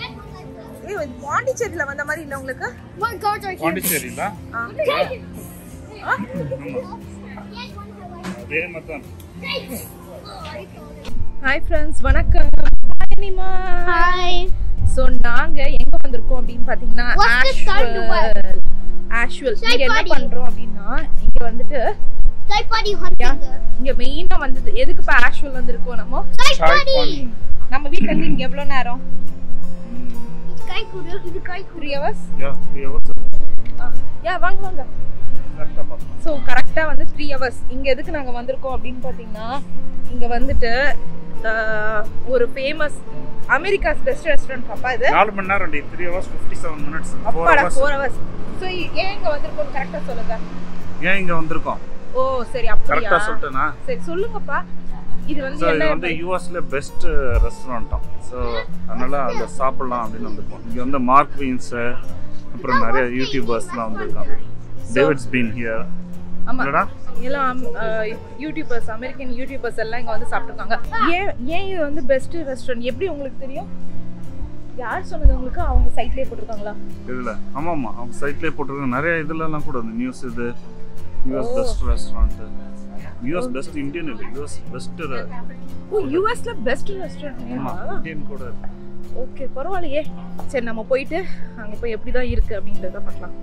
ஏய் இது பாண்டிச்சேரியில வந்த மாதிரி இல்ல உங்களுக்கு? பாண்டிச்சேரியில அதே மச்சான். ஹாய் ஃப்ரெண்ட்ஸ், வணக்கம். ஹாய் நிமா. ஹாய். சோ நாங்க எங்க வந்திருக்கோம் அப்படினு பாத்தீங்கன்னா ஆஷுவல். இங்க என்ன பண்றோம் அப்படினா இங்க வந்துட்டு சாய் பாடி ஹண்டிங். இங்க மெயினா வந்தது எதுக்கு இப்ப ஆஷுவல் வந்திருக்கோம் நம்ம? சாய் பாடி. நம்ம வீட்ல இருந்து இங்க எவ்வளவு நேரம்? காய் குடு, இது காய் 3 hours. யா 3 hours. வாங்க வாங்க. கரெக்ட்டா பாப்போம். சோ கரெக்ட்டா வந்து 3 hours. இங்க எதுக்கு நாங்க வந்திருக்கோம் அப்படினு பாத்தீங்கன்னா இங்க வந்துட்டு ஒரு ஃபேமஸ் அமெரிக்காஸ் பெஸ்ட் ரெஸ்டாரன்ட் பாப்பா இது. 4 மணி நேரம் 3 hours 57 minutes. 4 hours. சோ ஏன் இங்க வந்திருக்கோம் கரெக்ட்டா சொல்லுங்க. ஏன் இங்க வந்திருக்கோம்? ஓ சரி அப்படியே. கரெக்ட்டா சொல்றேனா? சரி சொல்லுங்கப்பா. இது வந்து என்ன வந்து யுஎஸ்ல பெஸ்ட் ரெஸ்டாரன்ட். சோ அதனால அங்க சாப்பிடலாம் அப்படினு வந்திருக்கோம். இங்க வந்து மார்க் வீன்ஸ் அப்புறம் நிறைய யூடியூபர்ஸ்லாம் வந்திருக்காங்க. David's been here. ஆமாடா. எல்லாம் யூடியூபர்ஸ், அமெரிக்கன் யூடியூபர்ஸ் எல்லாம் இங்க வந்து சாப்பிட்டுருக்காங்க. ஏன் இது வந்து பெஸ்ட் ரெஸ்டாரன்ட் எப்படி உங்களுக்கு தெரியும்? யார் சொன்னது உங்களுக்கு? அவங்க சைட்லயே போட்டுருக்காங்களா? இல்ல ஆமா அவங்க சைட்லயே போட்டுருக்காங்க. நிறைய இதுலலாம் கூட வந்து நியூஸ் இது US best restaurant, US best Indian இல்ல, US பெஸ்ட் யூஎஸ்ல பெஸ்ட் ரெஸ்டாரன்ட் இந்தியன் கூட. ஓகே பரவாயில்லையே. சரி நம்ம போயிட்டு அங்க போய் எப்படி தான் இருக்கு அப்படின்றத பார்க்கலாம்.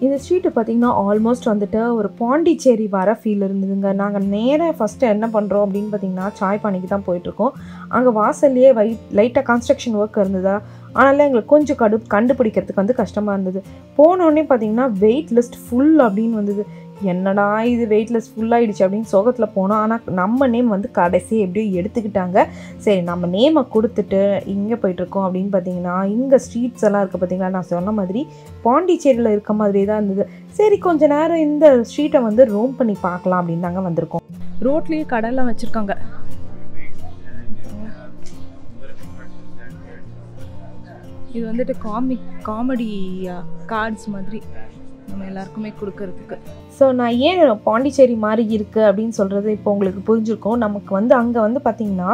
இந்த ஸ்ட்ரீட்டு பார்த்தீங்கன்னா ஆல்மோஸ்ட் வந்துட்டு ஒரு பாண்டிச்சேரி வர ஃபீல் இருந்ததுங்க. நாங்கள் நேராக ஃபஸ்ட்டு என்ன பண்ணுறோம் அப்படின்னு பார்த்தீங்கன்னா சாய் பானிக்கு தான் போயிட்டுருக்கோம். அங்கே வாசல்லையே லைட்டாக கன்ஸ்ட்ரக்ஷன் ஒர்க் இருந்ததா, அதனால் எங்களுக்கு கொஞ்சம் கண்டுபிடிக்கிறதுக்கு வந்து கஷ்டமாக இருந்தது. போனோடனே பார்த்தீங்கன்னா வெயிட் லிஸ்ட் ஃபுல் அப்படின்னு வந்தது. என்னடா இது வெயிட் லிஸ்ட் ஃபுல்லாகிடுச்சு அப்படின்னு சோகத்தில் போனோம். ஆனால் நம்ம நேம் வந்து கடைசி எப்படியோ எடுத்துக்கிட்டாங்க. சரி நம்ம நேமை கொடுத்துட்டு இங்கே போயிட்டுருக்கோம் அப்படின்னு பார்த்தீங்கன்னா இங்கே ஸ்ட்ரீட்ஸ் எல்லாம் இருக்குது பார்த்தீங்களா, நான் சொன்ன மாதிரி பாண்டிச்சேரியில் இருக்க மாதிரி தான் இருந்தது. சரி கொஞ்ச நேரம் இந்த ஸ்ட்ரீட்டை வந்து ரோம் பண்ணி பார்க்கலாம் அப்படின்னு நாங்கள் வந்திருக்கோம். ரோட்லேயே கடைலாம் வச்சுருக்காங்க. இது வந்துட்டு காமெடி கார்ட்ஸ் மாதிரி நம்ம எல்லாருக்குமே கொடுக்கறதுக்கு. ஸோ நான் ஏன் பாண்டிச்சேரி மாதிரி இருக்குது அப்படின்னு சொல்கிறது இப்போ உங்களுக்கு புரிஞ்சிருக்கும். நமக்கு வந்து அங்கே வந்து பார்த்திங்கன்னா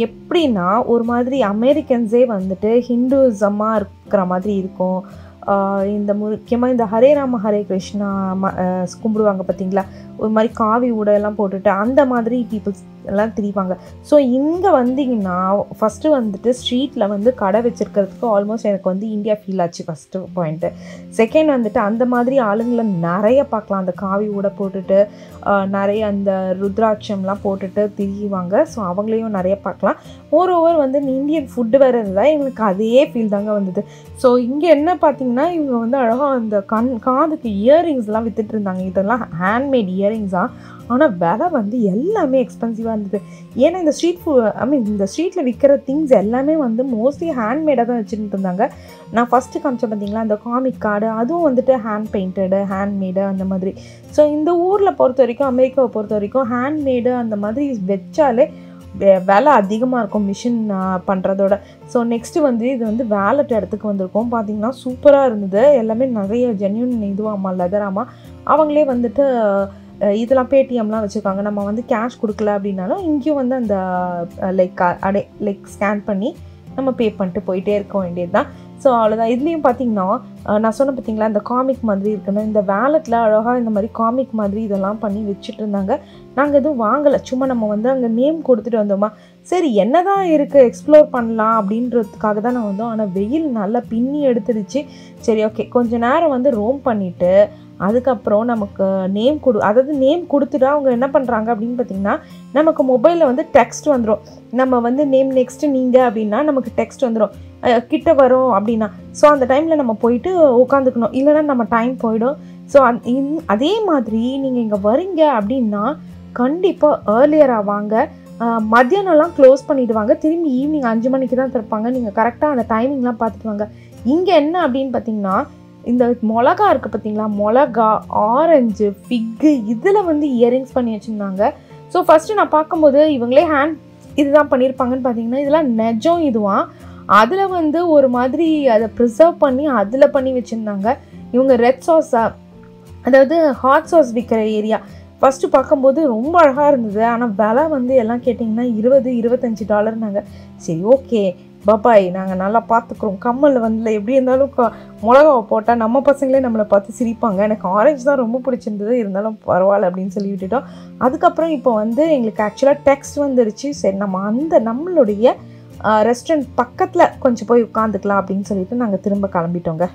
எப்படின்னா ஒரு மாதிரி அமெரிக்கன்ஸே வந்துட்டு ஹிந்துசமாக இருக்கிற மாதிரி இருக்கும். இந்த முக்கியமாக இந்த ஹரே ராம ஹரே கிருஷ்ணா கும்பிடுவாங்க பார்த்தீங்களா, ஒரு மாதிரி காவி உடையெல்லாம் போட்டுட்டு அந்த மாதிரி பீப்புள்ஸ் எல்லாம் திரிவாங்க. ஸோ இங்கே வந்தீங்கன்னா ஃபஸ்ட்டு வந்துட்டு ஸ்ட்ரீட்டில் வந்து கடை வச்சுருக்கிறதுக்கு ஆல்மோஸ்ட் எனக்கு வந்து இந்தியா ஃபீல் ஆச்சு ஃபஸ்ட்டு பாயிண்ட்டு. செகண்ட் வந்துட்டு அந்த மாதிரி ஆளுங்களை நிறைய பார்க்கலாம். அந்த காவி உடை போட்டுட்டு நிறைய அந்த ருத்ராட்சம்லாம் போட்டுட்டு திரிவாங்க. ஸோ அவங்களையும் நிறைய பார்க்கலாம். மோரோவர் வந்து இந்தியன் ஃபுட்டு வேறு இருந்தால் எங்களுக்கு அதே ஃபீல் தாங்க வந்தது. ஸோ இங்கே என்ன பார்த்தீங்கன்னா இவங்க வந்து அழகாக அந்த காதுக்கு இயரிங்ஸ்லாம் விற்றுட்டு இருந்தாங்க. இதெல்லாம் ஹேண்ட்மேட் இயரிங்ஸாக, ஆனால் விலை வந்து எல்லாமே எக்ஸ்பென்சிவாக இருந்தது. ஏன்னா இந்த இந்த ஸ்ட்ரீட்டில் விற்கிற திங்ஸ் எல்லாமே வந்து மோஸ்ட்லி ஹேண்ட்மேடாக தான் வச்சுட்டு இருந்தாங்க. நான் ஃபஸ்ட்டு காமிச்சேன் பார்த்தீங்களா அந்த காமிக் கார்டு, அதுவும் வந்துட்டு ஹேண்ட் பெயிண்டடு ஹேண்ட்மேடு அந்த மாதிரி. ஸோ இந்த ஊரில் பொறுத்த வரைக்கும், அமெரிக்காவை பொறுத்த வரைக்கும் ஹேண்ட்மேடு அந்த மாதிரி வச்சாலே விலை அதிகமாக இருக்கும் மிஷின் பண்ணுறதோட. ஸோ நெக்ஸ்ட்டு வந்து இது வந்து வேலட் இடத்துக்கு வந்திருக்கோம். பார்த்திங்கன்னா சூப்பராக இருந்தது. எல்லாமே நிறைய ஜென்யூன் இதுவாம்மா லெதராமா. அவங்களே வந்துட்டு இதெல்லாம் பேடிஎம்லாம் வச்சுருக்காங்க. நம்ம வந்து கேஷ் கொடுக்கல அப்படின்னாலும் இங்கேயும் வந்து அந்த லைக் ஸ்கேன் பண்ணி நம்ம பே பண்ணிட்டு போயிட்டே இருக்க வேண்டியது தான். ஸோ அவ்வளோதான். இதுலேயும் பார்த்தீங்கன்னா நான் சொன்ன பார்த்தீங்களா இந்த காமிக் மாதிரி இருக்குன்னு, இந்த வேலெட்டில் அழகாக இந்த மாதிரி காமிக் மாதிரி இதெல்லாம் பண்ணி வச்சுட்டு இருந்தாங்க. நாங்கள் எதுவும் வாங்கலை, சும்மா நம்ம வந்து அங்கே நேம் கொடுத்துட்டு வந்தோமா. சரி என்ன தான் இருக்குது எக்ஸ்ப்ளோர் பண்ணலாம் அப்படின்றதுக்காக தான் நான் வந்தோம். ஆனால் வெயில் நல்லா பின்னி எடுத்துருச்சு. சரி ஓகே கொஞ்சம் நேரம் வந்து ரோம் பண்ணிவிட்டு அதுக்கப்புறம் நமக்கு நேம் கொடுத்துட்டா அவங்க என்ன பண்ணுறாங்க அப்படின்னு பார்த்தீங்கன்னா நமக்கு மொபைலில் வந்து டெக்ஸ்ட் வந்துடும். நம்ம வந்து நேம் நெக்ஸ்ட்டு நீங்கள் அப்படின்னா நமக்கு டெக்ஸ்ட் வந்துடும் கிட்ட வரும் அப்படின்னா. ஸோ அந்த டைமில் நம்ம போயிட்டு உட்காந்துக்கணும், இல்லைன்னா நம்ம டைம் போயிடும். ஸோ அதே மாதிரி நீங்கள் இங்கே வரீங்க அப்படின்னா கண்டிப்பாக ஏர்லியராக வாங்க. மத்தியானம்லாம் க்ளோஸ் பண்ணிவிடுவாங்க, திரும்பி ஈவினிங் 5 மணிக்கு தான் திறப்பாங்க. நீங்கள் கரெக்டாக அந்த டைமிங்லாம் பார்த்துட்டு வாங்க. இங்கே என்ன அப்படின்னு பார்த்தீங்கன்னா இந்த மிளகா இருக்குது பார்த்தீங்களா, மிளகா, ஆரஞ்சு, ஃபிக்கு, இதில் வந்து இயரிங்ஸ் பண்ணி வச்சுருந்தாங்க. ஸோ ஃபஸ்ட்டு நான் பார்க்கும்போது இவங்களே இதுதான் பண்ணியிருப்பாங்கன்னு பார்த்தீங்கன்னா இதெல்லாம் நெஜம் இதுவான். அதில் வந்து ஒரு மாதிரி அதை ப்ரிசர்வ் பண்ணி அதில் பண்ணி வச்சுருந்தாங்க. இவங்க ரெட் சாஸ், அதாவது ஹாட் சாஸ் விற்கிற ஏரியா. ஃபஸ்ட்டு பார்க்கும்போது ரொம்ப அழகாக இருந்தது. ஆனால் விலை வந்து எல்லாம் கேட்டிங்கன்னா $20-25 நாங்கள். சரி ஓகே பாப்பாய் நாங்கள் நல்லா பார்த்துக்குறோம், கம்மல் வந்து எப்படி இருந்தாலும் மிளகாவை போட்டால் நம்ம பசங்களே நம்மளை பார்த்து சிரிப்பாங்க, எனக்கு ஆரஞ்சு தான் ரொம்ப பிடிச்சிருந்தது, இருந்தாலும் பரவாயில்ல அப்படின்னு சொல்லி விட்டுட்டோம். அதுக்கப்புறம் இப்போ வந்து எங்களுக்கு ஆக்சுவலாக டெக்ஸ்ட் வந்துருச்சு, சரி நம்ம நம்மளுடைய ரெஸ்டாரண்ட் பக்கத்தில் கொஞ்சம் போய் உட்காந்துக்கலாம் அப்படின்னு சொல்லிட்டு நாங்கள் திரும்ப கிளம்பிட்டோங்க.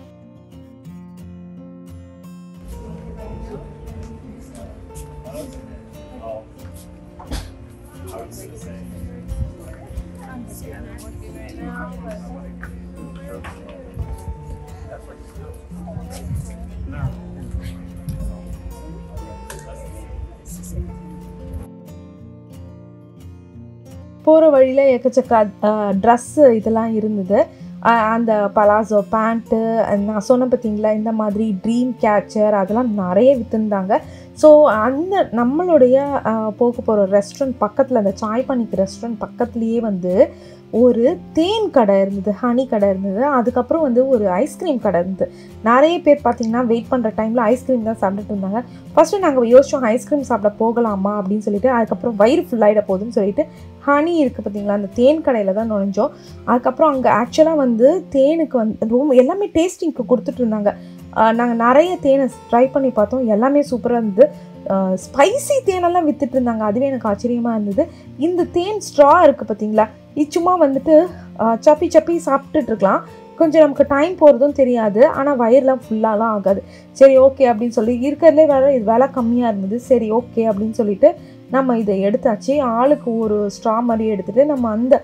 போகிற வழியில் எக்கச்சக்க ட்ரெஸ்ஸு இதெல்லாம் இருந்தது. அந்த பலாசோ பேண்ட்டு நான் சொன்ன பார்த்தீங்களா, இந்த மாதிரி ட்ரீம் கேச்சர் அதெல்லாம் நிறைய விற்றுருந்தாங்க. ஸோ அந்த நம்மளுடைய போக போகிற ரெஸ்டாரண்ட் பக்கத்தில், அந்த சாய் பானிக்கு ரெஸ்டாரண்ட் பக்கத்துலேயே வந்து ஒரு தேன் கடை இருந்தது, ஹனி கடை இருந்தது. அதுக்கப்புறம் வந்து ஒரு ஐஸ்கிரீம் கடை இருந்தது. நிறைய பேர் பார்த்திங்கன்னா வெயிட் பண்ணுற டைமில் ஐஸ்கிரீம் தான் சாப்பிட்டுட்டு இருந்தாங்க. ஃபஸ்ட்டு நாங்கள் யோசித்தோம் ஐஸ்கிரீம் சாப்பிட போகலாமா அப்படின்னு சொல்லிட்டு. அதுக்கப்புறம் வயிறு ஃபுல்லாகிட போகுதுன்னு சொல்லிட்டு ஹனி இருக்குது பார்த்திங்களா, அந்த தேன் கடையில் தான் நுழைஞ்சோம். அதுக்கப்புறம் அங்கே ஆக்சுவலாக வந்து தேனுக்கு வந்து ரொம்ப எல்லாமே டேஸ்டிங்க்கு கொடுத்துட்டு இருந்தாங்க. நாங்கள் நிறைய தேனை ட்ரை பண்ணி பார்த்தோம், எல்லாமே சூப்பராக இருந்தது. ஸ்பைசி தேனெல்லாம் விற்றுட்டு இருந்தாங்க, அதுவே எனக்கு ஆச்சரியமாக இருந்தது. இந்த தேன் ஸ்ட்ரா இருக்குது பார்த்தீங்களா, இது சும்மா வந்துட்டு சப்பி சப்பி சாப்பிட்டுட்ருக்கலாம், கொஞ்சம் நமக்கு டைம் போகிறதும் தெரியாது, ஆனால் வயிறுலாம் ஃபுல்லாலாம் ஆகாது. சரி ஓகே அப்படின்னு சொல்லி இருக்கிறதுலே இது விலை கம்மியாக இருந்தது. சரி ஓகே அப்படின்னு சொல்லிட்டு நம்ம இதை எடுத்தாச்சு. ஆளுக்கு ஒரு ஸ்ட்ரா மாதிரி எடுத்துகிட்டு நம்ம அந்த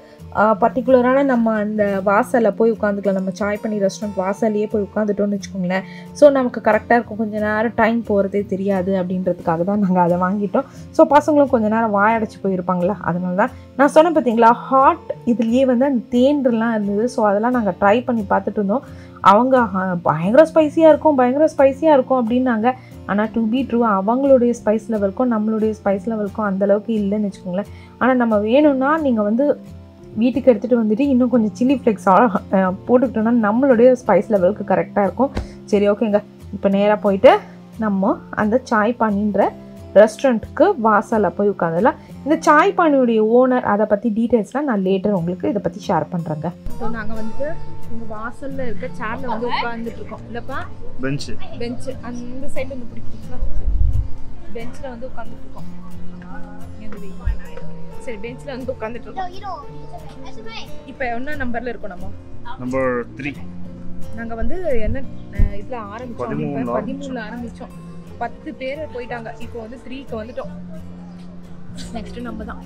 பர்டிகுலரான நம்ம அந்த வாசலில் போய் உட்காந்துக்கலாம். நம்ம சாய் பானி ரெஸ்டாரண்ட் வாசல்லையே போய் உட்காந்துட்டோன்னு வச்சுக்கோங்களேன். ஸோ நமக்கு கரெக்டாக இருக்கும், கொஞ்சம் நேரம் டைம் போகிறதே தெரியாது அப்படின்றதுக்காக தான் நாங்கள் அதை வாங்கிட்டோம். ஸோ பசங்களும் கொஞ்சம் நேரம் வாயடைச்சி போயிருப்பாங்களா, அதனால தான் நான் சொன்னேன் பார்த்தீங்களா, ஹாட் இதுலேயே வந்து அந்த தேன்லாம் இருந்தது. ஸோ அதெல்லாம் நாங்கள் ட்ரை பண்ணி பார்த்துட்டு இருந்தோம். அவங்க பயங்கர ஸ்பைஸியாக இருக்கும் அப்படின்னாங்க. ஆனால் டு பி ட்ரூ, அவங்களுடைய ஸ்பைஸ் லெவலுக்கும் நம்மளுடைய ஸ்பைஸ் லெவலுக்கும் அந்தளவுக்கு இல்லைன்னு வச்சுக்கோங்களேன். ஆனால் நம்ம வேணும்னா நீங்கள் வந்து வீட்டுக்கு எடுத்துகிட்டு வந்துட்டு இன்னும் கொஞ்சம் சில்லி ஃப்ளேக்ஸ் போட்டுக்கிட்டோன்னா நம்மளுடைய ஸ்பைஸ் லெவலுக்கு கரெக்டாக இருக்கும். சரி ஓகேங்க, இப்போ நேராக போயிட்டு நம்ம அந்த சாய் பானின்ற ரெஸ்டாரண்ட்டுக்கு வாசலில் போய் உட்காந்துலாம். இந்த சாய் பானியுடைய ஓனர் அதை பற்றி டீட்டெயில்ஸ்லாம் நான் லேட்டர் உங்களுக்கு இதை பற்றி ஷேர் பண்ணுறேங்க. ஸோ நாங்கள் வந்து உங்கள் வாசலில் இருக்க சேரில் வந்து உட்காந்துட்டு இருக்கோம். இல்லைப்பா பெஞ்சு அந்த சைடில் வந்து பிடிக்கிறீங்களா, பெஞ்சில் வந்து உட்காந்துட்டு இருக்கோம். சரி பெஞ்சில் வந்து உட்காந்துட்டு இருக்கோம். இப்போ என்ன நம்பரில் இருக்கோம்? நம்ம நம்பர் 3. நாங்கள் வந்து என்ன இதில் ஆரம்பித்தோம், 13 ஆரம்பித்தோம். 10 பேர் போயிட்டாங்க. இப்போ வந்து 3க்கு வந்துட்டோம். நெக்ஸ்ட்டு நம்ம தான்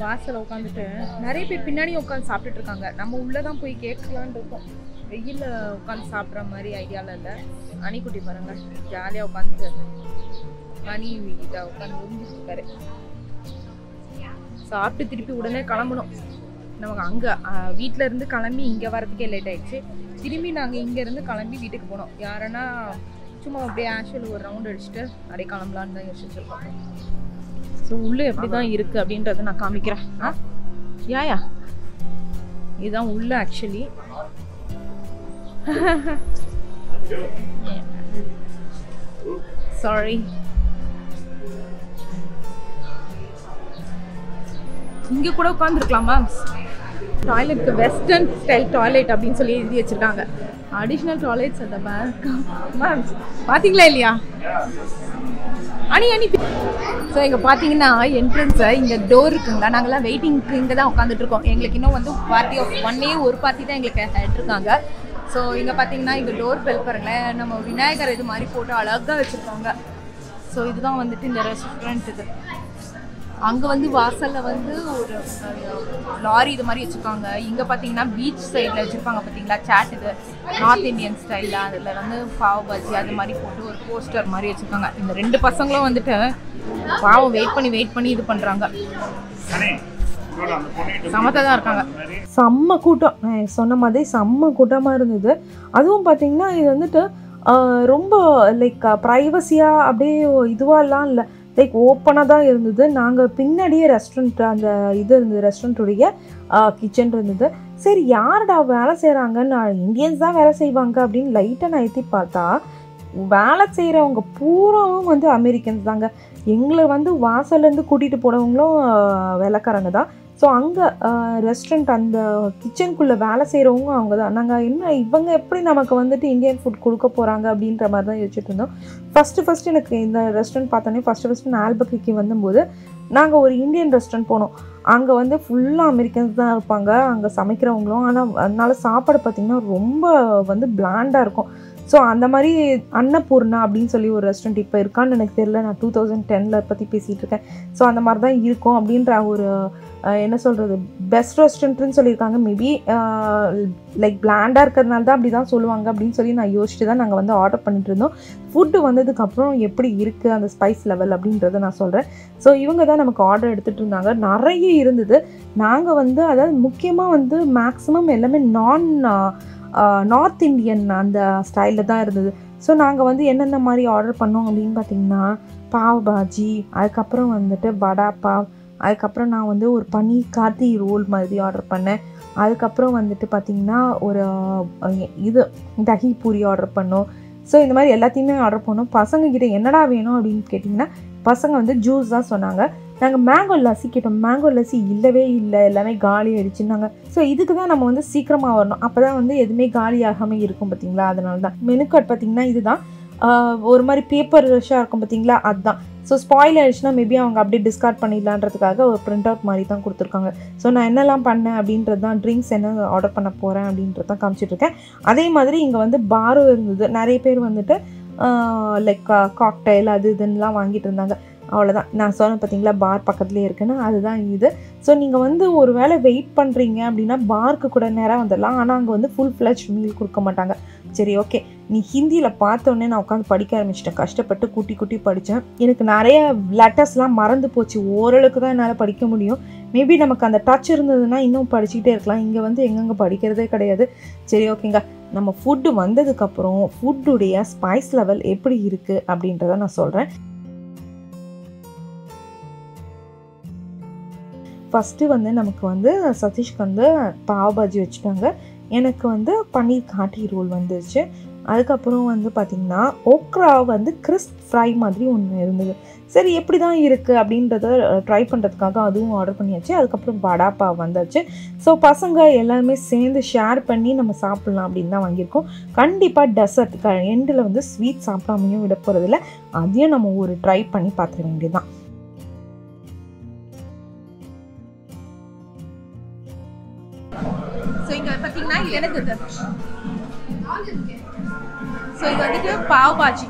வாசலில் உட்காந்துட்டு நிறைய பேர் பின்னாடியும் உட்காந்து சாப்பிட்டுட்டு இருக்காங்க. நம்ம உள்ளே தான் போய் கேட்கலான்னு இருக்கோம். வெயிலில் உட்காந்து சாப்பிட்ற மாதிரி ஐடியாவில் இல்லை. அணிக்குட்டி பாருங்க ஜாலியாக உட்காந்துட்டு அணி இதை உட்காந்து உறிஞ்சிட்டு இருக்காரு. சாப்பிட்டு திருப்பி உடனே கிளம்பணும். நமக்கு அங்கே வீட்டில் இருந்து கிளம்பி இங்கே வரதுக்கே லேட் ஆகிடுச்சு. திரும்பி நாங்கள் இங்கேருந்து கிளம்பி வீட்டுக்கு போனோம். யாருன்னா சும்மா அப்படியே ஆக்சுவல் ஒரு ரவுண்ட் அடிச்சுட்டு அப்படியே கிளம்பலான்னு தான் யோசிச்சுருக்கோம். ஸோ உள்ளே எப்படி தான் இருக்குது அப்படின்றத நான் காமிக்கிறேன். யாயா இதுதான் உள்ள ஆக்சுவலி. சாரி, இங்கே கூட உட்காந்துருக்கலாம் மேம். டாய்லெட்டுக்கு வெஸ்டர்ன் ஸ்டைல் டாய்லெட் அப்படின்னு சொல்லி எழுதி வச்சுருக்காங்க. அடிஷ்னல் டாய்லெட்ஸ் அந்த மேம் பார்த்தீங்களா இல்லையா? அணி ஸோ இங்கே பார்த்தீங்கன்னா என்ட்ரன்ஸை இங்கே டோர் இருக்குங்களா, நாங்கள்லாம் வெயிட்டிங்க்கு இங்கே தான் உட்காந்துட்ருக்கோம். எங்களுக்கு இன்னும் வந்து பார்ட்டி ஆஃப் ஒரு பார்ட்டி தான் எங்களுக்கு எடுத்துருக்காங்க. ஸோ இங்கே பார்த்தீங்கன்னா இங்கே டோர் பெல் பாருங்களேன், நம்ம விநாயகர் இது மாதிரி போட்டு அழகாக வச்சுருக்காங்க. ஸோ இதுதான் வந்துட்டு இந்த ரெஸ்டாரண்ட். இது அங்கே வந்து வாசலில் வந்து ஒரு லாரி இது மாதிரி வச்சுருக்காங்க. இங்கே பார்த்தீங்கன்னா பீச் சைடில் வச்சுருப்பாங்க பார்த்தீங்களா, சாட் இது நார்த் இந்தியன் ஸ்டைலில். அதில் வந்து பாவ் பஜ்ஜி அது மாதிரி போட்டு ஒரு போஸ்டர் மாதிரி வச்சுருக்காங்க. இந்த 2 பசங்களும் வந்துட்டு பாவம் வெயிட் பண்ணி இது பண்ணுறாங்க. சமத்தாக தான் இருக்காங்க. செம்ம கூட்டம், சொன்ன மாதிரி செம்ம கூட்டமாக இருந்தது. அதுவும் பார்த்தீங்கன்னா இது வந்துட்டு ரொம்ப லைக் ப்ரைவசியாக அப்படியே இதுவாகலாம் இல்லை, லைக் ஓப்பனாக தான் இருந்தது. நாங்கள் பின்னாடியே ரெஸ்டாரண்ட் அந்த இது இருந்தது, ரெஸ்டாரண்ட்டுடைய கிச்சன் இருந்தது. சரி யார்டா வேலை செய்கிறாங்கன்னு, இந்தியன்ஸ் தான் வேலை செய்வாங்க அப்படின்னு லைட்டாக நான் எத்தி பார்த்தா வேலை செய்கிறவங்க பூராவும் வந்து அமெரிக்கன்ஸ் தாங்க. எங்களை வந்து வாசல்லேருந்து கூட்டிகிட்டு போனவங்களும் வேலைக்காரங்க தான். ஸோ அங்கே ரெஸ்டாரண்ட் அந்த கிச்சனுக்குள்ளே வேலை செய்கிறவங்க அவங்க தான். நாங்கள் என்ன இவங்க எப்படி நமக்கு வந்துட்டு இந்தியன் ஃபுட் கொடுக்க போகிறாங்க அப்படின்ற மாதிரி தான் யோசிச்சுட்டு இருந்தோம். ஃபஸ்ட்டு எனக்கு இந்த ரெஸ்டாரண்ட் பார்த்தோன்னே ஃபஸ்ட்டு நான் ஆல்பக்ரிக்கு வந்தபோது நாங்கள் ஒரு இந்தியன் ரெஸ்டாரண்ட் போனோம். அங்கே வந்து ஃபுல்லாக அமெரிக்கன்ஸ் தான் இருப்பாங்க அங்கே சமைக்கிறவங்களும். ஆனால் அதனால சாப்பாடு பார்த்திங்கன்னா ரொம்ப வந்து பிளாண்டாக இருக்கும். ஸோ அந்த மாதிரி அன்னபூர்ணா அப்படின்னு சொல்லி ஒரு ரெஸ்டாரண்ட் இப்போ இருக்கான்னு எனக்கு தெரியல, நான் 2010 பற்றி பேசிகிட்டு இருக்கேன். ஸோ அந்த மாதிரி தான் இருக்கும் அப்படின்ற ஒரு என்ன சொல்கிறது பெஸ்ட் ரெஸ்டாரண்ட்னு சொல்லியிருக்காங்க. மேபி லைக் பிளாண்டாக இருக்கிறதுனால தான் அப்படி தான் சொல்லுவாங்க அப்படின்னு சொல்லி நான் யோசிச்சுட்டு தான் நாங்கள் வந்து ஆர்டர் பண்ணிட்டு இருந்தோம். ஃபுட்டு வந்ததுக்கப்புறம் எப்படி இருக்குது அந்த ஸ்பைஸ் லெவல் அப்படின்றத நான் சொல்கிறேன். ஸோ இவங்க தான் நமக்கு ஆர்டர் எடுத்துகிட்டு இருந்தாங்க. நிறைய இருந்தது. நாங்கள் வந்து அதாவது முக்கியமாக வந்து மேக்ஸிமம் எல்லாமே நார்த் இந்தியன் அந்த ஸ்டைலில் தான் இருந்தது. ஸோ நாங்கள் வந்து என்னென்ன மாதிரி ஆர்டர் பண்ணோம் அப்படின்னு பார்த்திங்கன்னா பாவ் பாஜி, அதுக்கப்புறம் வந்துட்டு வடா பாவ், அதுக்கப்புறம் நான் வந்து ஒரு பன்னீர் கார்த்தி ரோல் மாதிரி ஆர்டர் பண்ணேன். அதுக்கப்புறம் வந்துட்டு பார்த்திங்கன்னா ஒரு இது தஹி பூரி ஆர்டர் பண்ணோம். ஸோ இந்த மாதிரி எல்லாத்தையுமே ஆர்டர் பண்ணோம். பசங்கக்கிட்ட என்னடா வேணும் அப்படின்னு கேட்டிங்கன்னா பசங்க வந்து ஜூஸ் தான் சொன்னாங்க. நாங்கள் மேங்கோ லஸ்ஸி கேட்டோம். மேங்கோ லஸ்ஸி இல்லவே இல்லை, எல்லாமே காலி ஆகிடுச்சுன்னாங்க. ஸோ இதுக்கு தான் நம்ம வந்து சீக்கிரமாக வரணும், அப்போ தான் வந்து எதுவுமே காலி ஆகாமல் இருக்கும் பார்த்தீங்களா. அதனால தான் மெனு கார்டு பார்த்திங்கன்னா இதுதான். ஒரு மாதிரி பேப்பர் ரஷ்ஷாக இருக்கும் பார்த்தீங்களா, அதுதான். ஸோ ஸ்பாயில் ஆகிடுச்சுன்னா மேபி அவங்க அப்படியே டிஸ்கார்ட் பண்ணிடலான்றதுக்காக ஒரு பிரிண்ட் அவுட் மாதிரி தான் கொடுத்துருக்காங்க. ஸோ நான் என்னெல்லாம் பண்ணேன் அப்படின்றது தான், ட்ரிங்க்ஸ் என்ன ஆர்டர் பண்ண போகிறேன் அப்படின்றது தான் காமிச்சிட்ருக்கேன். அதே மாதிரி இங்கே வந்து பாரும் இருந்தது. நிறைய பேர் வந்துட்டு லைக் காக்டைல் அது இதுன்னெலாம் வாங்கிட்டு இருந்தாங்க. அவ்வளோதான். நான் சொன்னேன் பார்த்தீங்களா பார் பக்கத்துலேயே இருக்குன்னு, அதுதான் இது. ஸோ நீங்கள் வந்து ஒரு வேளை வெயிட் பண்ணுறீங்க அப்படின்னா பார்க்கு கூட நேராக வந்துடலாம். ஆனால் அங்கே வந்து ஃபுல் ஃப்ளெஜ் மீல் கொடுக்க மாட்டாங்க. சரி ஓகே, நீ ஹிந்தியில் பார்த்தோன்னே நான் உட்காந்து படிக்க ஆரம்பிச்சிட்டேன். கஷ்டப்பட்டு கூட்டி படித்தேன். எனக்கு நிறைய லெட்டர்ஸ்லாம் மறந்து போச்சு. ஓரளவுக்கு தான் என்னால் படிக்க முடியும். மேபி நமக்கு அந்த டச் இருந்ததுன்னா இன்னும் படிச்சுக்கிட்டே இருக்கலாம். இங்கே வந்து எங்கெங்கே படிக்கிறதே கிடையாது. சரி ஓகேங்க, நம்ம ஃபுட்டு வந்ததுக்கப்புறம் ஃபுட்டுடைய ஸ்பைஸ் லெவல் எப்படி இருக்குது அப்படின்றத நான் சொல்கிறேன். ஃபஸ்ட்டு வந்து நமக்கு வந்து சதீஷ்க்கு வந்து பாவ் பாஜி வச்சுட்டாங்க. எனக்கு வந்து பன்னீர் காட்டி ரோல் வந்துருச்சு. அதுக்கப்புறம் வந்து பார்த்திங்கன்னா ஓக்ரா வந்து கிறிஸ்ப் ஃப்ரை மாதிரி ஒன்று இருந்தது. சரி எப்படி தான் இருக்குது அப்படின்றத ட்ரை பண்ணுறதுக்காக அதுவும் ஆர்டர் பண்ணியாச்சு. அதுக்கப்புறம் வடா பாவ் வந்தாச்சு. ஸோ பசங்க எல்லாருமே சேர்ந்து ஷேர் பண்ணி நம்ம சாப்பிட்லாம் அப்படின்னு தான் வாங்கியிருக்கோம். கண்டிப்பாக டெசர்ட் எண்டில் வந்து ஸ்வீட் சாப்பிடாமையும் விட போகிறதில்ல, அதையும் நம்ம ஒரு ட்ரை பண்ணி பார்த்துக்க வேண்டியதுதான். ஸோ இங்கே பார்த்தீங்கன்னா இது எனக்கு ஸோ இது வந்துட்டு பாவ் பாஜி,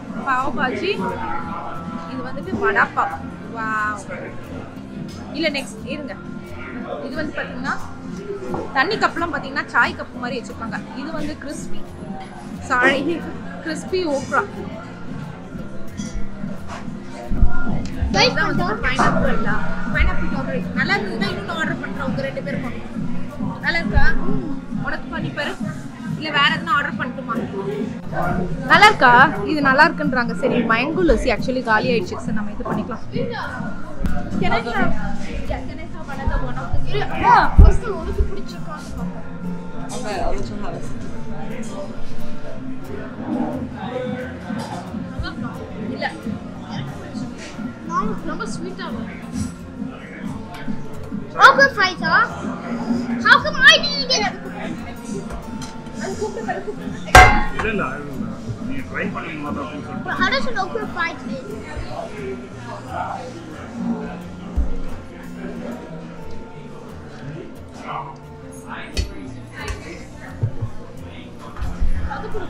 இது வந்துட்டு வடா பாவ். வா இல்லை நெக்ஸ்ட் இருங்க, இது வந்து பார்த்தீங்கன்னா தண்ணி கப்லாம் பார்த்தீங்கன்னா சாய் கப் மாதிரி வச்சுருப்பாங்க. இது வந்து கிறிஸ்பி ஓக்ரா. பைனாப்பிள் கவரை நல்லா இருந்ததுன்னா இன்னும் ஆர்டர் பண்ணுறோம். உங்கள் 2 பேருக்கும் நல்லா இருக்கா? உனக்கு பண்ணிப்பாரு, இல்லை வேற எதுனா ஆர்டர் பண்ணட்டுமா? நல்லா இருக்கா? இது நல்லா இருக்குன்றாங்க. சரி மேங்கோ லஸ்ஸி ஆக்சுவலி காலி ஆயிடுச்சு. சார் நம்ம இது பண்ணிக்கலாம். இல்லை ரொம்ப ஸ்வீட்டாக Okra fries, huh? How come I didn't get it? But how does an okra fry taste?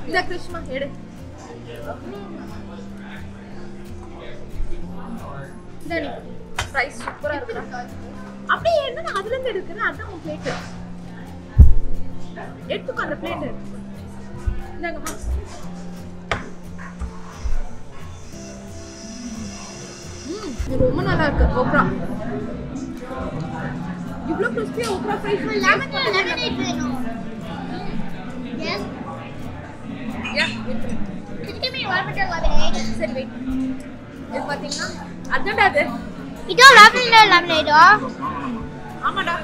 இந்த கிருஷ்ணா எடு. இந்த ஃப்ரைஸ் சூப்பரா இருக்கு. அப்படியே என்ன அதுல இருந்து எடுக்கிறேன். அதான் உன் பிளேட் எடுத்துக்கோ. அந்த பிளேட் இந்தாங்கம்மா. இது ரொம்ப நல்லா இருக்கு. ஓக்ரா இவ்வளோ கிறிஸ்பியா ஓக்ரா ஃப்ரை. Lavender lemonade வேணும். Yes. Yeah. Could you give me lavender lemonade? சரி வெயிட். இது பாத்தீங்கன்னா அதான்டா அது. It's lavender lemonade, huh? ஆமாடா.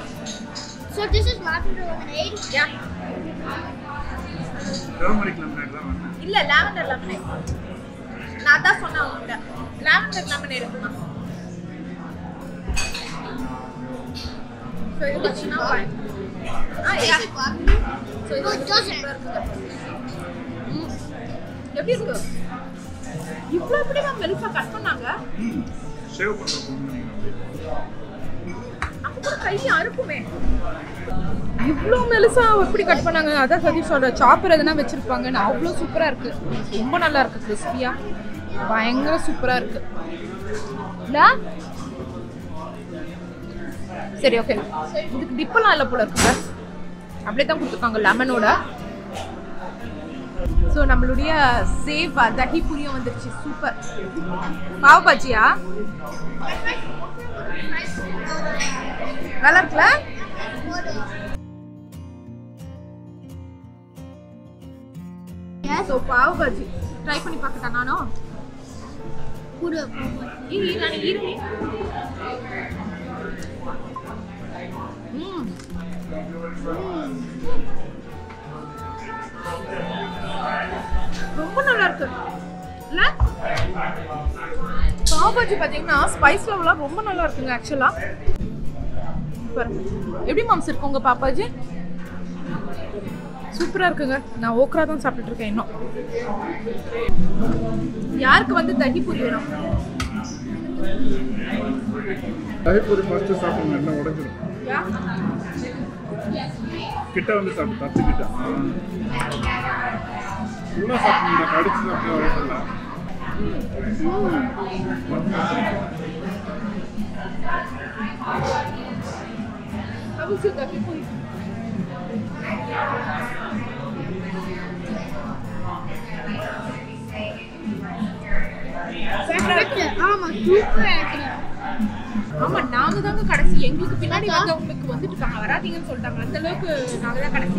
So this is lavender lemonade? Yeah. Turmeric lemonade தான் வேணும். இல்ல லாவெண்டர் லெமனேட். நான் அதான் சொன்னேன் உன்கிட்ட. லாவெண்டர் லெமனேட் எடுக்கணும். So இது பார்த்தீங்கன்னா ஸோ இது எப்படி இருக்கு? இவ்வளோ எப்படி மேம் மெலிசா கட் பண்ணாங்க? ஷேவ் பண்ணுறோம். அப்போ கூட கை அறுக்குமே. இவ்வளோ மெலிசா எப்படி கட் பண்ணாங்க? அதான் சதீஷ் சொல்ற சாப்பர் எதனா வச்சிருப்பாங்கன்னு. அவ்வளோ சூப்பராக இருக்கு. ரொம்ப நல்லா இருக்கு. கிறிஸ்பியா பயங்கர சூப்பராக இருக்கு இல்லை? சரி ஓகே. இதுக்கு டிப்பெல்லாம் இல்லை போல இருக்குங்க. அப்படியே தான் கொடுத்துருக்காங்க லெமனோட. ஸோ நம்மளுடைய சேவ் தஹி பூரியும் வந்துருச்சு. சூப்பர். பாவ் பாஜியா நல்லா இருக்குல்ல? ஸோ பாவ் பாஜி ட்ரை பண்ணி பார்க்கட்டா நானும்? ரொம்ப நல்லா இருக்கு இல்ல? பாவ் பாஜி பாத்தீங்கன்னா ஸ்பைஸ் லெவலாம் ரொம்ப நல்லா இருக்குங்க. ஆக்சுவலா எப்படி மாம்ஸ் இருக்கு உங்க பாப்பாஜி? சூப்பரா இருக்குங்க. நான் ஓக்ரா தான் சாப்பிட்டுட்டு இருக்கேன் இன்னும். யாருக்கு வந்து தஹி பூரி வேணும்? தஹி பூரி ஃபர்ஸ்ட் சாப்பிடுங்க, எல்லாம் உடைஞ்சிரும். கிட்ட வந்து சாப்பிட்டு தச்சு கிட்ட கூட சாப்பிடுங்க. கடிச்சு சாப்பிட்டு வரல. அபிஷு தஹி பூரி ஆமா சூப்பரா இருக்கு. ஆமா நாங்க தாங்க கடைசி. எங்களுக்கு பின்னாடி வந்தவங்களுக்கு வந்துட்டு இருக்காங்க, வராதீங்கன்னு சொல்லிட்டாங்க. அந்த அளவுக்கு நாங்க தான் கடைசி.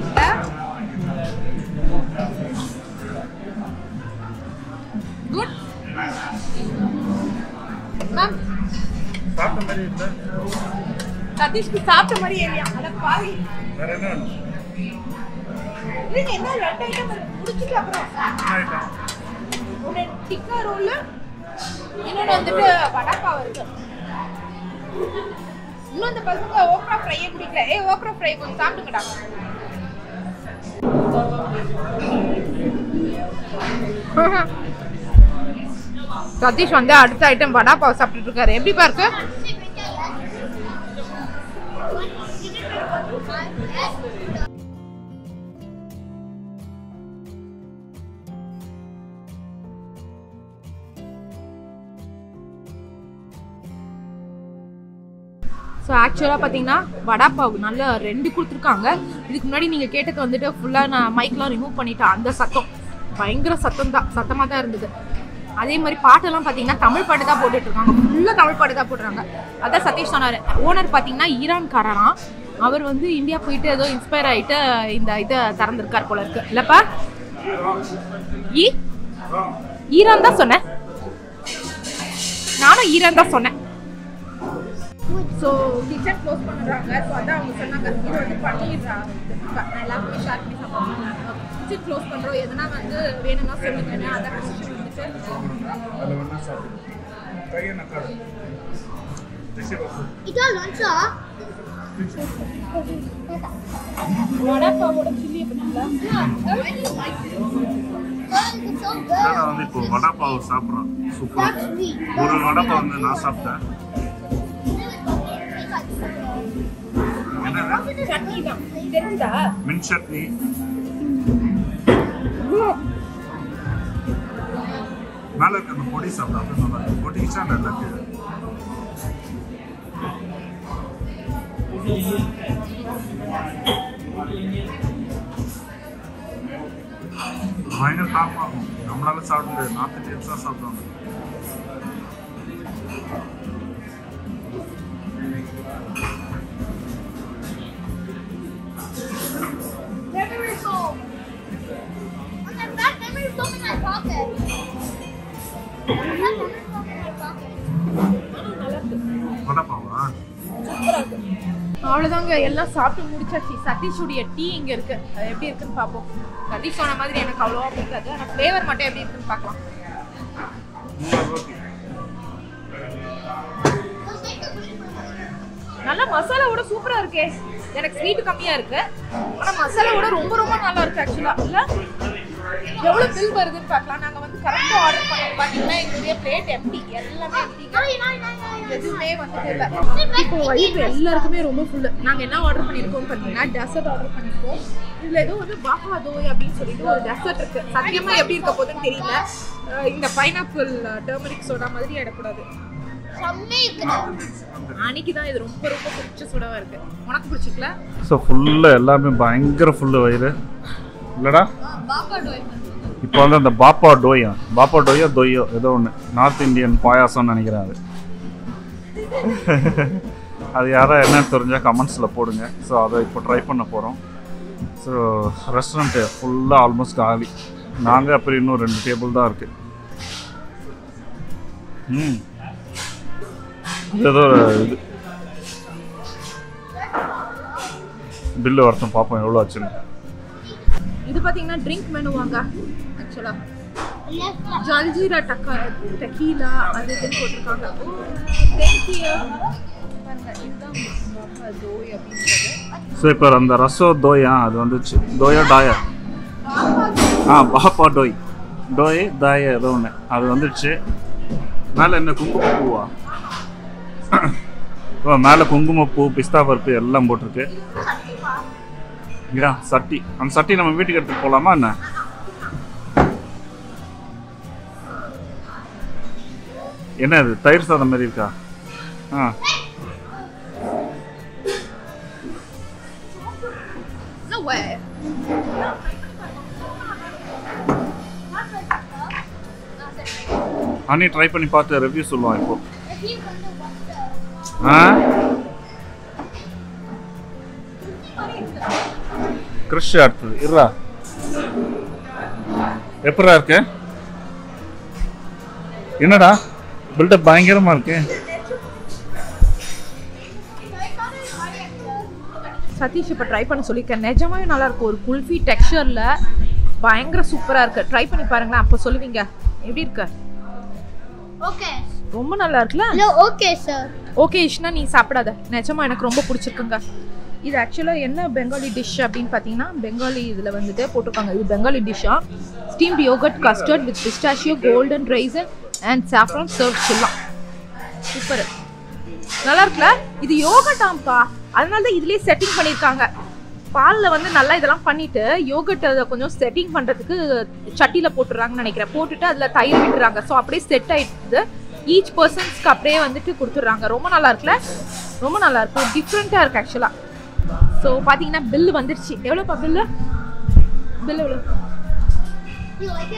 Good ma'am. சாப்பிட்ட மாதிரி இல்லை. சதீஷ்க்கு சாப்பிட்ட மாதிரி ஏரியா. அட பாவி. வேற என்ன வேணும்? இல்லைங்க என்ன 2 ஐட்டம் முடிச்சுட்டு அப்புறம் ஐட்டம் ஒரு டிக்கா ரோல், இன்னொன்று வந்துட்டு வடாப்பாவ் இருக்கு. இன்னும் அந்த பசங்க ஓக்ரா ஃப்ரையே பிடிக்கல. ஓக்ரா ஃப்ரை கொஞ்சம் சாப்பிடுங்கடா. சதீஷ் வந்து அடுத்த ஐட்டம் வடாப்பாவ் சாப்பிட்டுட்டு இருக்காரு. எப்படி பாருக்கு? ஸோ ஆக்சுவலாக பார்த்தீங்கன்னா வடாப்பாவு நல்லா 2 கொடுத்துருக்காங்க. இதுக்கு முன்னாடி நீங்கள் கேட்டது வந்துட்டு ஃபுல்லாக நான் மைக்லாம் ரிமூவ் பண்ணிட்டேன். அந்த சத்தம் பயங்கர சத்தமாக தான் இருந்தது. அதே மாதிரி பாட்டெல்லாம் பார்த்தீங்கன்னா தமிழ் பாட்டு தான் போட்டுட்ருக்காங்க. ஃபுல்லாக தமிழ் பாட்டு தான் போடுறாங்க. அதான் சதீஷ் சொன்னார். ஓனர் பார்த்தீங்கன்னா ஈரான்காரராம். அவர் வந்து இந்தியா போயிட்டு ஏதோ இன்ஸ்பயர் ஆகிட்டு இந்த இதை திறந்துருக்கார் போல இருக்கு இல்லைப்பா? ஈரான் தான் சொன்னேன். நானும் ஈரான் தான் சொன்னேன். ஸோ கிச்சன் க்ளோஸ் பண்ணுறாங்க. ஸோ அதான் அவங்க சொன்னாங்க இது வந்து பண்ணிடுறாங்க. நான் எல்லாருமே ஷேர் பண்ணி சாப்பிட்றேன். கிச்சன் க்ளோஸ் பண்ணுறோம். எதனா வந்து வேணும்னா சொல்லுங்க. அதான் வந்துட்டு வடாப்பாவோட சில்லி வந்து இப்போ வடாப்பாவு சாப்பிட்றோம். சூப்பர். ஒரு வடாப்பாவு வந்து நான் சாப்பிட்டேன். சட்னி தான் தெரிஞ்சுதா? மின் சட்னி. மேல இருக்க அந்த பொடி சாப்பிட்றேன். நல்லா இருக்கு. பொடிச்சா நல்லா இருக்கு. பயங்கர டாப்பாகும். நம்மளால சாப்பிட முடியாது. நார்த் இந்தியன்ஸ் தான் சாப்பிடுவாங்க. அவ்வளோதாங்க, எல்லாம் சாப்பிட்டு முடிச்சாச்சு. சதீஷுடைய டீ இங்கே இருக்கு. அது எப்படி இருக்குன்னு பார்ப்போம். சதீஷ் சொன்ன மாதிரி எனக்கு அவ்வளோவா பிடிக்காது. ஆனால் ஃப்ளேவர் மட்டும் எப்படி இருக்குன்னு பார்க்கலாம். நல்ல மசாலாவோட சூப்பரா இருக்கே. எனக்கு ஸ்வீட் கம்மியா இருக்கு, ஆனா மசாலாவோட ரொம்ப ரொம்ப நல்லா இருக்கு ஆக்சுவலா. இல்ல எவ்வளவு பில் வருதுன்னு பார்க்கலாம். நாங்க வந்து கரெக்டா ஆர்டர் பண்ணோம். பாத்தீங்கன்னா எங்களுடைய பிளேட் எம்டி, எல்லாமே எதுவுமே வந்துட்டு இல்ல. இப்போ வயிறு எல்லாருக்குமே ரொம்ப ஃபுல்லு. நாங்க என்ன ஆர்டர் பண்ணிருக்கோம் பாத்தீங்கன்னா டெசர்ட் ஆர்டர் பண்ணிருக்கோம். இதுல ஏதோ வந்து பாபா தோய் அப்படின்னு சொல்லிட்டு ஒரு டெசர்ட் இருக்கு. சத்தியமா எப்படி இருக்க போகுதுன்னு தெரியல. இந்த பைனாப்பிள் டர்மரிக் சோடா மாதிரி இடக்கூடாது. அன்னைக்கு தான் இது ரொம்ப ரொம்ப பிடிச்ச சோடாவா இருக்கு. உனக்கு பிடிச்சிக்கல? ஸோ ஃபுல்லு எல்லாமே பயங்கர ஃபுல்லு வயிறு இல்லைடா. இப்போ வந்து அந்த பாப்பா டோயோ தொய்யோ ஏதோ ஒன்று நார்த் இந்தியன் பாயாசம்னு நினைக்கிறேன். அது யாராவது என்னன்னு தெரிஞ்சால் கமெண்ட்ஸில் போடுங்க. ஸோ அதை இப்போ ட்ரை பண்ண போகிறோம். ஸோ ரெஸ்டாரண்ட்டு ஃபுல்லாக ஆல்மோஸ்ட் காலி. நாங்கள் அப்புறம் இன்னும் 2 டேபிள் தான் இருக்குது. ஏதோ இது பில்லு வரட்டும் பார்ப்போம் எவ்வளோ ஆச்சுன்னு. இது பார்த்தீங்கன்னா ட்ரிங்க் மெனு வாங்க. ஆக்சுவலாக ஜல்ஜீரா டக்கீலா அது இதுன்னு போட்டிருக்காங்க. ஸோ இப்போ அந்த ரசோ தோயா அது வந்துச்சு. தோயா டாயா பாப்பா டோய் தாயா ஏதோ ஒன்று அது வந்துடுச்சு. மேலே என்ன குங்குமப்பூவா? மேலே குங்குமப்பூ, பிஸ்தா பருப்பு எல்லாம் போட்டிருக்கு. சட்டி, அந்த சட்டி நம்ம வீட்டுக்கு எடுத்துட்டு போகலாமா என்ன? என்ன இது தயிர் சாதம் மாதிரி இருக்கா? அண்ணி ட்ரை பண்ணி பார்த்து ரிவ்யூ சொல்லுவான் இப்போ. கிறிஷ் அடுத்தது இருடா. எப்படா இருக்கு? என்னடா பில்டப் பயங்கரமா இருக்கு. சதீஷ் இப்போ ட்ரை பண்ண சொல்லியிருக்கேன். நிஜமாவே நல்லா இருக்கும். ஒரு குல்ஃபி டெக்ஸ்சர்ல பயங்கர சூப்பரா இருக்கு. ட்ரை பண்ணி பாருங்களேன், அப்போ சொல்லுவீங்க எப்படி இருக்கு. ஓகே, ரொம்ப நல்லா இருக்குல்ல? Okay sir. ஓகே இஷ்னா நீ சாப்பிடாத. நிஜமா எனக்கு ரொம்ப பிடிச்சிருக்குங்க. இது ஆக்சுவலாக என்ன பெங்காலி டிஷ் அப்படின்னு பார்த்தீங்கன்னா, பெங்காலி இதில் வந்துட்டு போட்டிருக்காங்க. இது பெங்காலி டிஷ்ஷாக steamed yoghurt custard with pistachio golden raisin and saffron serve சொல்லலாம். சூப்பர், நல்லா இருக்குல்ல? இது யோகர்ட்டாம்ப்பா, அதனால தான் இதுலேயே செட்டிங் பண்ணியிருக்காங்க. பாலில் வந்து நல்லா இதெல்லாம் பண்ணிவிட்டு யோகர்ட் அதை கொஞ்சம் செட்டிங் பண்ணுறதுக்கு சட்டியில் போட்டுடுறாங்கன்னு நினைக்கிறேன். போட்டுட்டு அதில் தயிர் விட்டுறாங்க. ஸோ அப்படியே செட் ஆகிடுது. ஈச் பர்சன்ஸ்க்கு அப்படியே வந்துட்டு கொடுத்துட்றாங்க. ரொம்ப நல்லா இருக்குல்ல? ரொம்ப நல்லா இருக்கும். டிஃப்ரெண்ட்டாக இருக்குது ஆக்சுவலாக. ஸோ பார்த்தீங்கன்னா பில்லு வந்துடுச்சு. எவ்வளோப்பா பில்லு? பில்லு எவ்வளோ?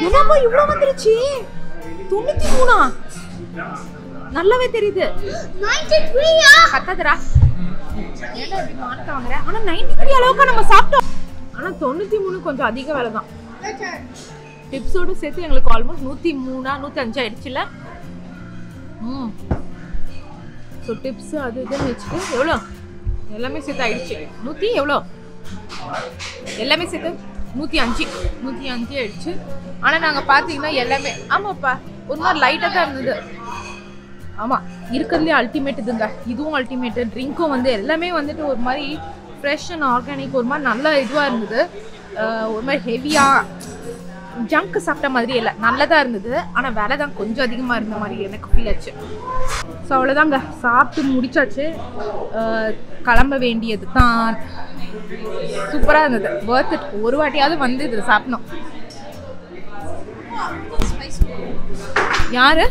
எவ்வளோப்பா இவ்வளோ வந்துருச்சு? 93. நல்லாவே தெரியுது. 93 கத்தாதரா ஏன்டா இப்படி மார்க் வாங்குற? ஆனால் 93 அளவுக்கு நம்ம சாப்பிட்டோம். ஆனால் 93 கொஞ்சம் அதிக விலை தான். டிப்ஸோடு சேர்த்து எங்களுக்கு ஆல்மோஸ்ட் 103 105 ஆயிடுச்சுல. ஸோ டிப்ஸ் அது இதுன்னு வச்சுட்டு எவ்வளோ எல்லாமே சேர்த்து ஆயிடுச்சு. 100 எவ்வளோ எல்லாமே சேர்த்து 105 ஆயிடுச்சு. ஆனால் நாங்கள் பார்த்தீங்கன்னா எல்லாமே ஆமாப்பா ஒரு மாதிரி லைட்டாக தான் இருந்தது. ஆமாம், இருக்கிறதுலே அல்டிமேட் இதுங்க. இதுவும் அல்டிமேட்டு. ட்ரிங்க்கும் வந்து எல்லாமே வந்துட்டு ஒரு மாதிரி ஃப்ரெஷ் அண்ட் ஆர்கானிக், ஒரு மாதிரி நல்லா இதுவாக இருந்தது. ஒரு மாதிரி ஹெவியாக ஜங்க் சாப்பிட்ட மாதிரி இல்லை, நல்லதாக இருந்தது. ஆனால் விலை தான் கொஞ்சம் அதிகமாக இருந்த மாதிரி எனக்கு ஃபீல் ஆச்சு. ஸோ அவ்வளோதாங்க, சாப்பிட்டு முடிச்சாச்சு. கிளம்ப வேண்டியது தான். சூப்பராக இருந்தது, ஒர்த் இட். ஒரு வாட்டியாவது வந்து இதில் சாப்பிடணும். யாரு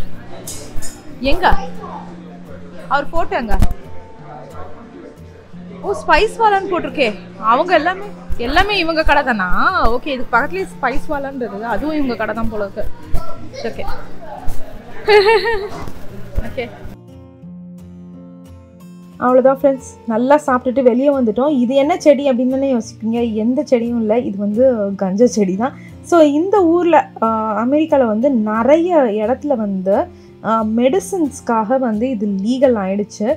எங்க அவர் போட்டோ எங்க? ஓ ஸ்பைஸ் வாலான்னு போட்டிருக்கே. அவங்க எல்லாமே இவங்க கடை தானா? ஓகே, இதுக்கு பக்கத்துலேயே ஸ்பைஸ் வாலான்றது, அதுவும் இவங்க கடை தான் போல இருக்கு. ஓகே ஓகே, அவ்வளோதான் ஃப்ரெண்ட்ஸ், நல்லா சாப்பிட்டுட்டு வெளியே வந்துட்டோம். இது என்ன செடி அப்படின்னு தானே யோசிப்பீங்க. எந்த செடியும் இல்லை, இது வந்து கஞ்சா செடி தான். ஸோ இந்த ஊரில் அமெரிக்காவில் வந்து நிறைய இடத்துல வந்து மெடிசன்ஸ்க்காக வந்து இது லீகல் ஆகிடுச்சு.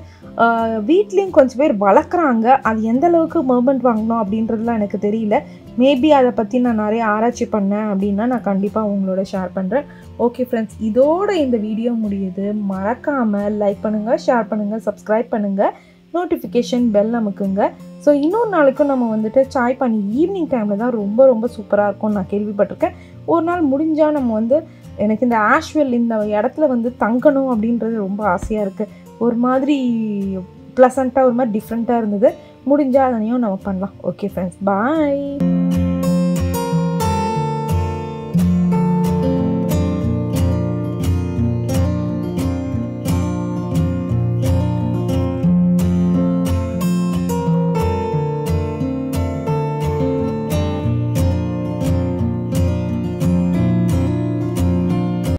வீட்லேயும் கொஞ்சம் பேர் வளர்க்குறாங்க. அது எந்த அளவுக்கு பெர்மிட் வாங்கணும் அப்படின்றதுலாம் எனக்கு தெரியல. மேபி அதை பற்றி நான் நிறைய ஆராய்ச்சி பண்ணேன் அப்படின்னா நான் கண்டிப்பாக உங்களோட ஷேர் பண்ணுறேன். ஓகே ஃப்ரெண்ட்ஸ், இதோட இந்த வீடியோ முடியுது. மறக்காமல் லைக் பண்ணுங்கள், ஷேர் பண்ணுங்கள், சப்ஸ்கிரைப் பண்ணுங்கள். Notification bell நமக்குங்க. ஸோ இன்னொரு நாளைக்கும் நம்ம வந்துட்டு சாய் பானி ஈவினிங் டைமில் தான் ரொம்ப ரொம்ப சூப்பராக இருக்கும்னு நான் கேள்விப்பட்டிருக்கேன். ஒரு நாள் முடிஞ்சால் நம்ம வந்து எனக்கு இந்த ஆஷ்வெல் இந்த இடத்துல வந்து தங்கணும் அப்படின்றது ரொம்ப ஆசையாக இருக்குது. ஒரு மாதிரி ப்ளசண்ட்டாக ஒரு மாதிரி டிஃப்ரெண்ட்டாக இருந்தது. முடிஞ்சால் அதனையும் நம்ம பண்ணலாம். ஓகே ஃப்ரெண்ட்ஸ், பாய்.